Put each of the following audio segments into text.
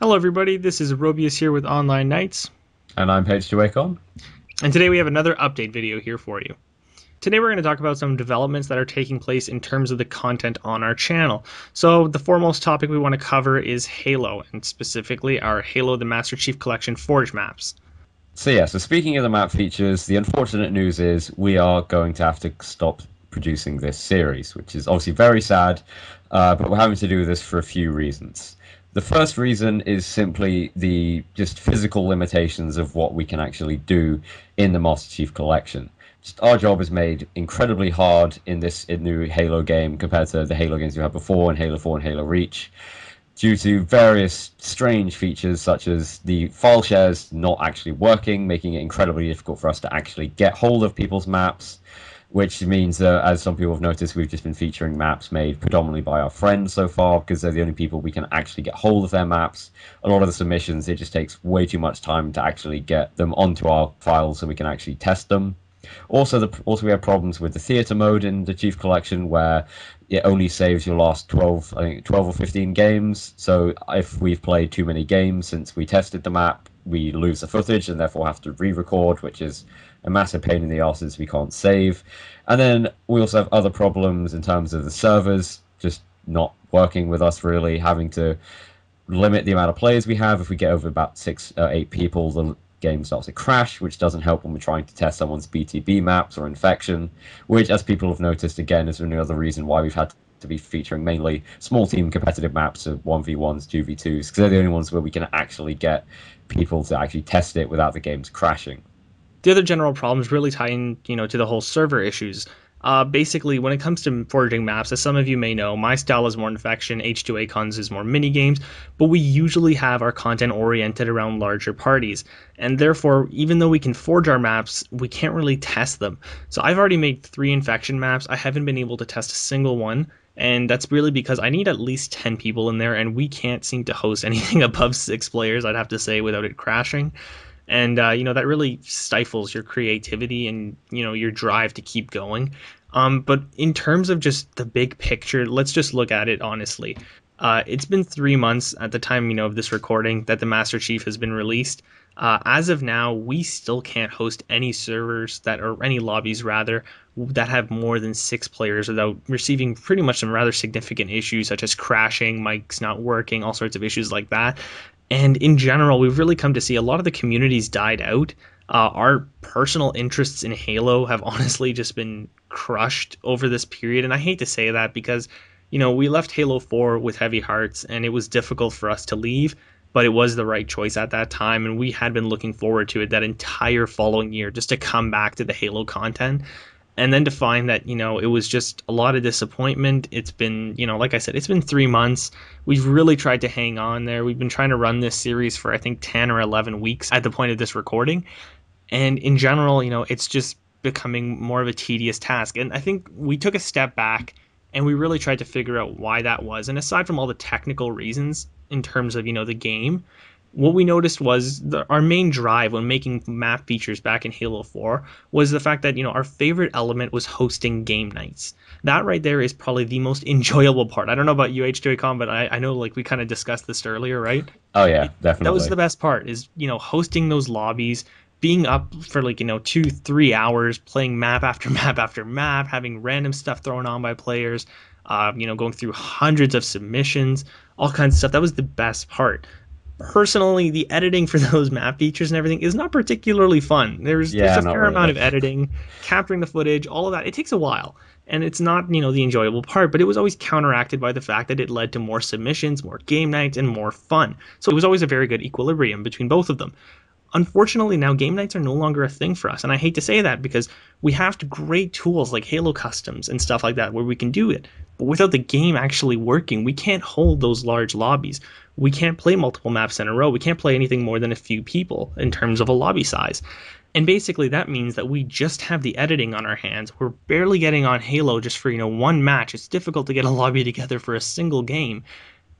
Hello, everybody. This is Robius here with OnlineKnights, And I'm H2Acon. and today we have another update video here for you. Today we're going to talk about some developments that are taking place in terms of the content on our channel. So the foremost topic we want to cover is Halo, and specifically our Halo the Master Chief Collection Forge maps. So speaking of the map features, the unfortunate news is we are going to have to stop producing this series, which is obviously very sad, but we're having to do this for a few reasons. The first reason is simply the just physical limitations of what we can actually do in the Master Chief Collection. Just our job is made incredibly hard in this new Halo game compared to the Halo games we had before in Halo 4 and Halo Reach, due to various strange features such as the file shares not actually working, making it incredibly difficult for us to actually get hold of people's maps, which means that, as some people have noticed, we've just been featuring maps made predominantly by our friends so far because they're the only people we can actually get hold of their maps. A lot of the submissions, it just takes way too much time to actually get them onto our files so we can actually test them. Also we have problems with the theater mode in the Chief Collection where it only saves your last 12, I think 12 or 15 games. So if we've played too many games since we tested the map, we lose the footage and therefore have to re-record, which is a massive pain in the arse since we can't save. And then we also have other problems in terms of the servers just not working with us really, having to limit the amount of players we have. If we get over about 6 or 8 people, the game starts to crash, which doesn't help when we're trying to test someone's BTB maps or infection, which, as people have noticed, again, is another reason why we've had to be featuring mainly small team competitive maps of 1v1s, 2v2s, because they're the only ones where we can actually get people to actually test it without the games crashing. The other general problems really tie in, to the whole server issues. Basically, when it comes to forging maps, as some of you may know, my style is more infection, H2Acon's is more mini games, but we usually have our content oriented around larger parties. And therefore, even though we can forge our maps, we can't really test them. So I've already made 3 infection maps. I haven't been able to test a single one. And that's really because I need at least 10 people in there, and we can't seem to host anything above 6 players, I'd have to say, without it crashing. And that really stifles your creativity and your drive to keep going. But in terms of just the big picture, let's just look at it honestly. It's been 3 months at the time of this recording that the Master Chief has been released. As of now, we still can't host any servers that, or any lobbies rather, that have more than 6 players without receiving pretty much some rather significant issues such as crashing, mics not working, all sorts of issues like that. And in general, we've really come to see a lot of the communities died out. Our personal interests in Halo have honestly just been crushed over this period. And I hate to say that because, we left Halo 4 with heavy hearts and it was difficult for us to leave, but it was the right choice at that time. And we had been looking forward to it that entire following year just to come back to the Halo content, and then to find that it was just a lot of disappointment. It's been, like I said, it's been 3 months. We've really tried to hang on there. We've been trying to run this series for I think 10 or 11 weeks at the point of this recording, and in general, it's just becoming more of a tedious task. And I think we took a step back and we really tried to figure out why that was. And aside from all the technical reasons in terms of the game, what we noticed was our main drive when making map features back in Halo 4 was the fact that our favorite element was hosting game nights. That right there is probably the most enjoyable part. I don't know about you, H2Acom, but I know like we kind of discussed this earlier, right? Oh yeah, That was definitely. the best part is hosting those lobbies, being up for like 2-3 hours playing map after map after map, having random stuff thrown on by players, going through hundreds of submissions, all kinds of stuff. That was the best part. Personally, the editing for those map features and everything is not particularly fun. There's Yeah, a not fair amount really. of editing, capturing the footage, all of that. It takes a while, and it's not the enjoyable part. But it was always counteracted by the fact that it led to more submissions, more game nights, and more fun. So it was always a very good equilibrium between both of them. Unfortunately, now game nights are no longer a thing for us, and I hate to say that because we have great tools like Halo Customs and stuff like that where we can do it. But without the game actually working, we can't hold those large lobbies. We can't play multiple maps in a row. We can't play anything more than a few people in terms of a lobby size. And basically, that means that we just have the editing on our hands. We're barely getting on Halo just for one match. It's difficult to get a lobby together for a single game,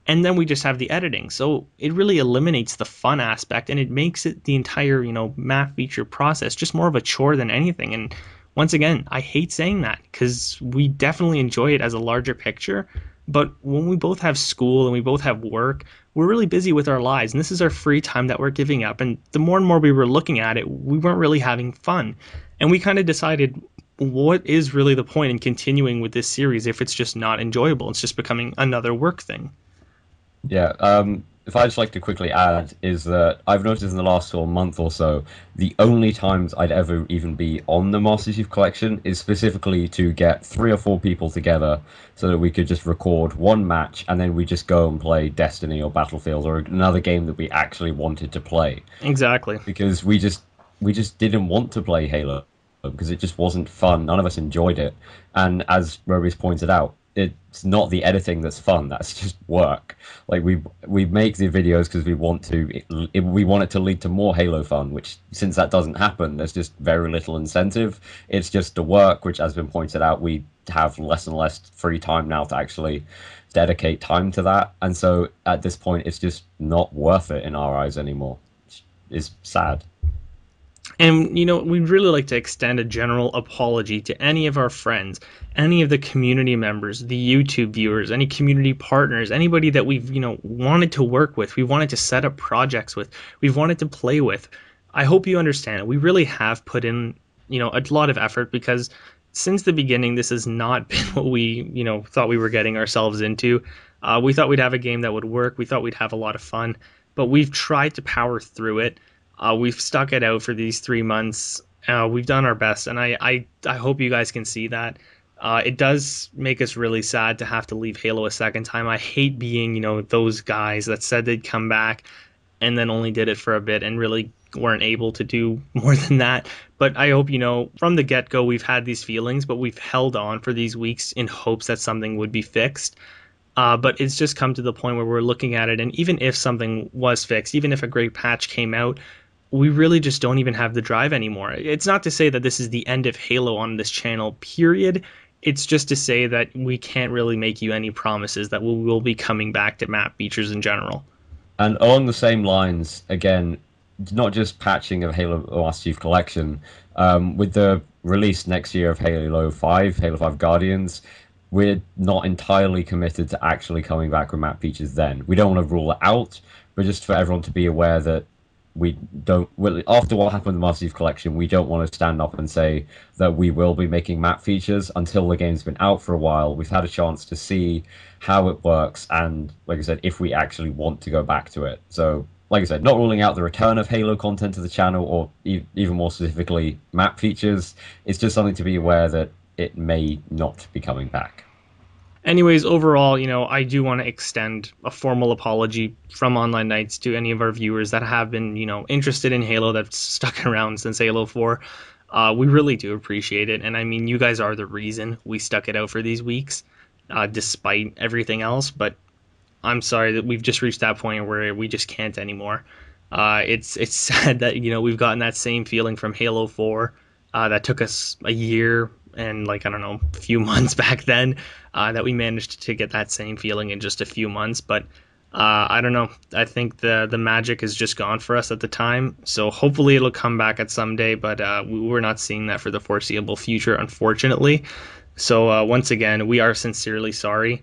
and then we just have the editing. So it really eliminates the fun aspect and it makes it the entire map feature process just more of a chore than anything. And once again, I hate saying that because we definitely enjoy it as a larger picture, But when we both have school and we both have work, we're really busy with our lives, and this is our free time that we're giving up. And the more and more we were looking at it, we weren't really having fun. And we kind of decided, what is really the point in continuing with this series if it's just not enjoyable? It's just becoming another work thing. Yeah. If I'd just like to quickly add is that I've noticed in the last sort of month or so, the only times I'd ever even be on the Master Chief Collection is specifically to get 3 or 4 people together so that we could just record one match and then we just go and play Destiny or Battlefield or another game that we actually wanted to play Exactly. because we just didn't want to play Halo because it just wasn't fun. None of us enjoyed it, and as Roby's pointed out, it's not the editing that's fun. That's just work. Like we make the videos because we want to. We want it to lead to more Halo fun. Which since that doesn't happen, there's just very little incentive. It's just the work, which has been pointed out. We have less and less free time now to actually dedicate time to that, and so at this point, it's just not worth it in our eyes anymore. Is sad. And, we'd really like to extend a general apology to any of our friends, any of the community members, the YouTube viewers, any community partners, anybody that we've, wanted to work with, we wanted to set up projects with, we've wanted to play with. I hope you understand. We really have put in, a lot of effort because since the beginning, this has not been what we, thought we were getting ourselves into. We thought we'd have a game that would work. We thought we'd have a lot of fun, but we've tried to power through it. We've stuck it out for these 3 months. We've done our best, and I hope you guys can see that. It does make us really sad to have to leave Halo a second time. I hate being, those guys that said they'd come back and then only did it for a bit and really weren't able to do more than that. But I hope, from the get go, we've had these feelings, but we've held on for these weeks in hopes that something would be fixed. But it's just come to the point where we're looking at it, and even if something was fixed, even if a great patch came out, we really just don't even have the drive anymore. It's not to say that this is the end of Halo on this channel, period. It's just to say that we can't really make you any promises that we will be coming back to map features in general. And along the same lines, again, not just patching of Halo Master Chief Collection, with the release next year of Halo 5 Guardians, we're not entirely committed to actually coming back with map features then. We don't want to rule it out, but just for everyone to be aware that we don't, well, after what happened with the Master Chief Collection, we don't want to stand up and say that we will be making map features until the game's been out for a while. We've had a chance to see how it works, and like I said, if we actually want to go back to it. So, like I said, not ruling out the return of Halo content to the channel, or even more specifically, map features. It's just something to be aware that it may not be coming back. Anyways, overall, I do want to extend a formal apology from OnlineKnights to any of our viewers that have been, interested in Halo, that's stuck around since Halo 4. We really do appreciate it. And I mean, you guys are the reason we stuck it out for these weeks, despite everything else. But I'm sorry that we've just reached that point where we just can't anymore. It's sad that we've gotten that same feeling from Halo 4. That took us a year and, like, I don't know, a few months back then, that we managed to get that same feeling in just a few months. But I don't know. I think the magic is just gone for us at the time. So hopefully it'll come back at some day. But we're not seeing that for the foreseeable future, unfortunately. So once again, we are sincerely sorry,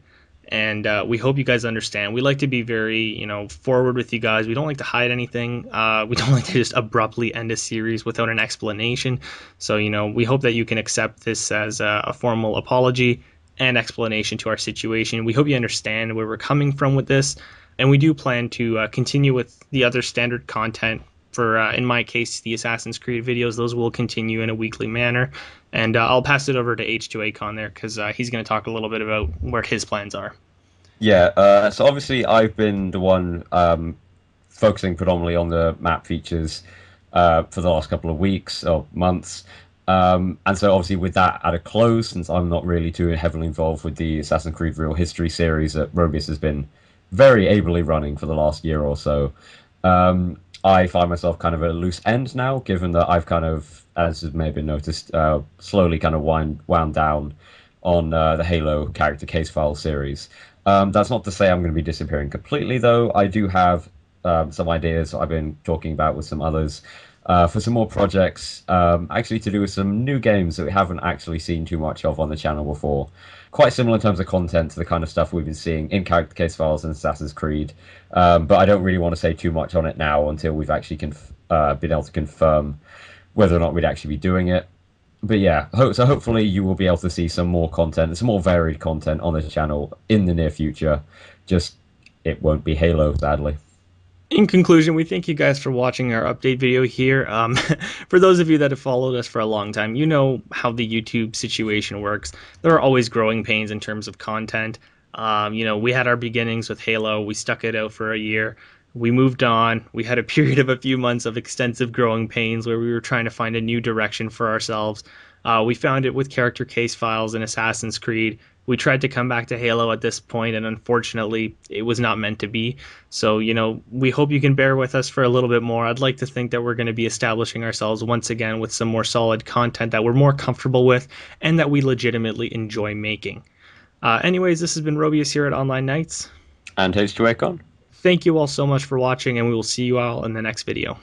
and we hope you guys understand. We like to be very, forward with you guys. We don't like to hide anything. We don't like to just abruptly end a series without an explanation. So we hope that you can accept this as a formal apology and explanation to our situation. We hope you understand where we're coming from with this, and we do plan to continue with the other standard content. For in my case, the Assassin's Creed videos, those will continue in a weekly manner. And I'll pass it over to H2ACon there because he's going to talk a little bit about where his plans are. Yeah, so obviously I've been the one focusing predominantly on the map features for the last couple of weeks or months. And so obviously with that at a close, since I'm not really too heavily involved with the Assassin's Creed Real History series that Robius has been very ably running for the last year or so, I find myself kind of at a loose end now, given that I've kind of, as may have been noticed, slowly kind of wound down on the Halo character case file series. That's not to say I'm going to be disappearing completely, though. I do have some ideas I've been talking about with some others for some more projects, actually to do with some new games that we haven't actually seen too much of on the channel before. Quite similar in terms of content to the kind of stuff we've been seeing in Character Case Files and Assassin's Creed, but I don't really want to say too much on it now until we've actually been able to confirm whether or not we'd actually be doing it. But yeah, so hopefully you will be able to see some more content, some more varied content on this channel in the near future. Just it won't be Halo, sadly. In conclusion, we thank you guys for watching our update video here. For those of you that have followed us for a long time, you know how the YouTube situation works. There are always growing pains in terms of content. We had our beginnings with Halo. We stuck it out for a year. We moved on. We had a period of a few months of extensive growing pains where we were trying to find a new direction for ourselves. We found it with Character Case Files and Assassin's Creed. We tried to come back to Halo at this point, and unfortunately, it was not meant to be. So, we hope you can bear with us for a little bit more. I'd like to think that we're going to be establishing ourselves once again with some more solid content that we're more comfortable with and that we legitimately enjoy making. Anyways, this has been Robius here at Online Knights. And H2A Con. Thank you all so much for watching, and we will see you all in the next video.